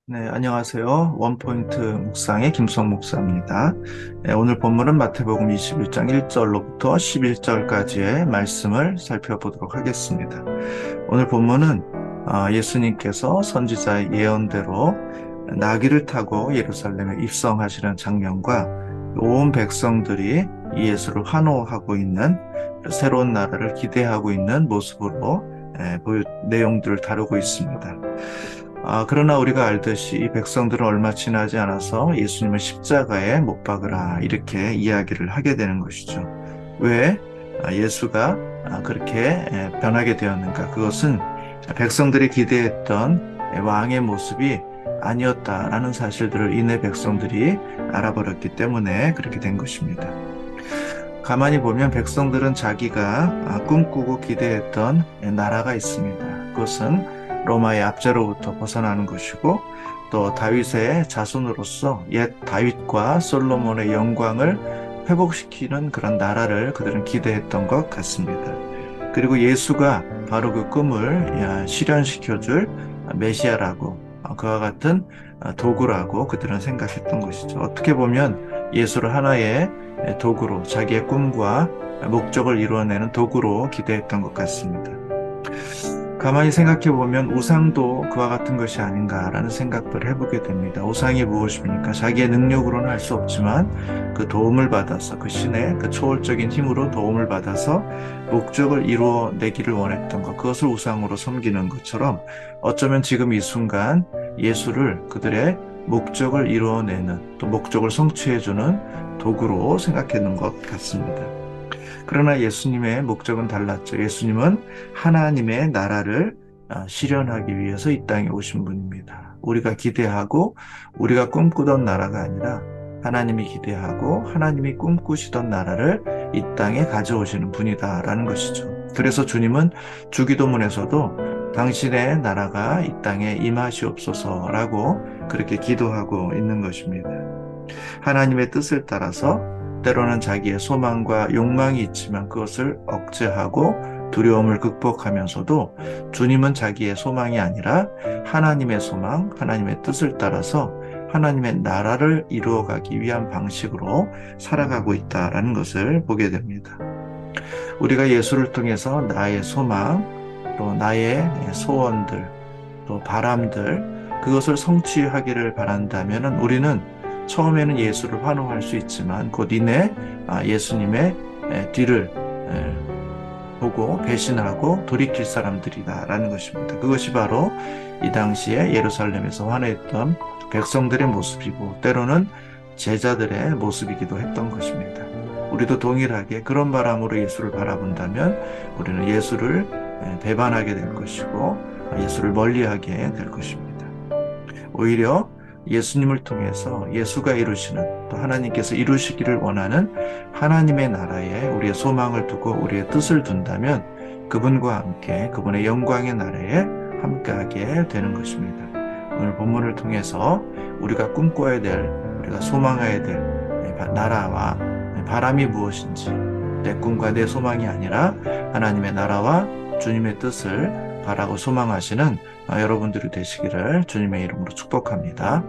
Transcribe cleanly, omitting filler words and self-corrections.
네, 안녕하세요. 원포인트 묵상의 김성 목사입니다. 네, 오늘 본문은 마태복음 21장 1절로부터 11절까지의 말씀을 살펴보도록 하겠습니다. 오늘 본문은 예수님께서 선지자의 예언대로 나귀를 타고 예루살렘에 입성하시는 장면과 온 백성들이 이 예수를 환호하고 있는 새로운 나라를 기대하고 있는 모습으로 내용들을 다루고 있습니다. 그러나 우리가 알듯이 이 백성들은 얼마 지나지 않아서 예수님을 십자가에 못 박으라 이렇게 이야기를 하게 되는 것이죠. 왜 예수가 그렇게 변하게 되었는가? 그것은 백성들이 기대했던 왕의 모습이 아니었다라는 사실들을 이내 백성들이 알아버렸기 때문에 그렇게 된 것입니다. 가만히 보면 백성들은 자기가 꿈꾸고 기대했던 나라가 있습니다. 그것은 로마의 압제로부터 벗어나는 것이고 또 다윗의 자손으로서 옛 다윗과 솔로몬의 영광을 회복시키는 그런 나라를 그들은 기대했던 것 같습니다. 그리고 예수가 바로 그 꿈을 실현시켜줄 메시아라고 그와 같은 도구라고 그들은 생각했던 것이죠. 어떻게 보면 예수를 하나의 도구로 자기의 꿈과 목적을 이루어내는 도구로 기대했던 것 같습니다. 가만히 생각해 보면 우상도 그와 같은 것이 아닌가라는 생각들을 해보게 됩니다. 우상이 무엇입니까? 자기의 능력으로는 할 수 없지만 그 도움을 받아서 그 신의 그 초월적인 힘으로 도움을 받아서 목적을 이루어내기를 원했던 것, 그것을 우상으로 섬기는 것처럼 어쩌면 지금 이 순간 예수를 그들의 목적을 이루어내는 또 목적을 성취해주는 도구로 생각했는 것 같습니다. 그러나 예수님의 목적은 달랐죠. 예수님은 하나님의 나라를 실현하기 위해서 이 땅에 오신 분입니다. 우리가 기대하고 우리가 꿈꾸던 나라가 아니라 하나님이 기대하고 하나님이 꿈꾸시던 나라를 이 땅에 가져오시는 분이다라는 것이죠. 그래서 주님은 주기도문에서도 당신의 나라가 이 땅에 임하시옵소서라고 그렇게 기도하고 있는 것입니다. 하나님의 뜻을 따라서 때로는 자기의 소망과 욕망이 있지만 그것을 억제하고 두려움을 극복하면서도 주님은 자기의 소망이 아니라 하나님의 소망, 하나님의 뜻을 따라서 하나님의 나라를 이루어가기 위한 방식으로 살아가고 있다는 것을 보게 됩니다. 우리가 예수를 통해서 나의 소망, 또 나의 소원들, 또 바람들, 그것을 성취하기를 바란다면 우리는 처음에는 예수를 환호할 수 있지만 곧 이내 예수님의 뒤를 보고 배신하고 돌이킬 사람들이다라는 것입니다. 그것이 바로 이 당시에 예루살렘에서 환호했던 백성들의 모습이고 때로는 제자들의 모습이기도 했던 것입니다. 우리도 동일하게 그런 바람으로 예수를 바라본다면 우리는 예수를 배반하게 될 것이고 예수를 멀리하게 될 것입니다. 오히려 예수님을 통해서 예수가 이루시는 또 하나님께서 이루시기를 원하는 하나님의 나라에 우리의 소망을 두고 우리의 뜻을 둔다면 그분과 함께 그분의 영광의 나라에 함께하게 되는 것입니다. 오늘 본문을 통해서 우리가 꿈꿔야 될, 우리가 소망해야 될 나라와 바람이 무엇인지 내 꿈과 내 소망이 아니라 하나님의 나라와 주님의 뜻을 바라고 소망하시는 여러분들이 되시기를 주님의 이름으로 축복합니다.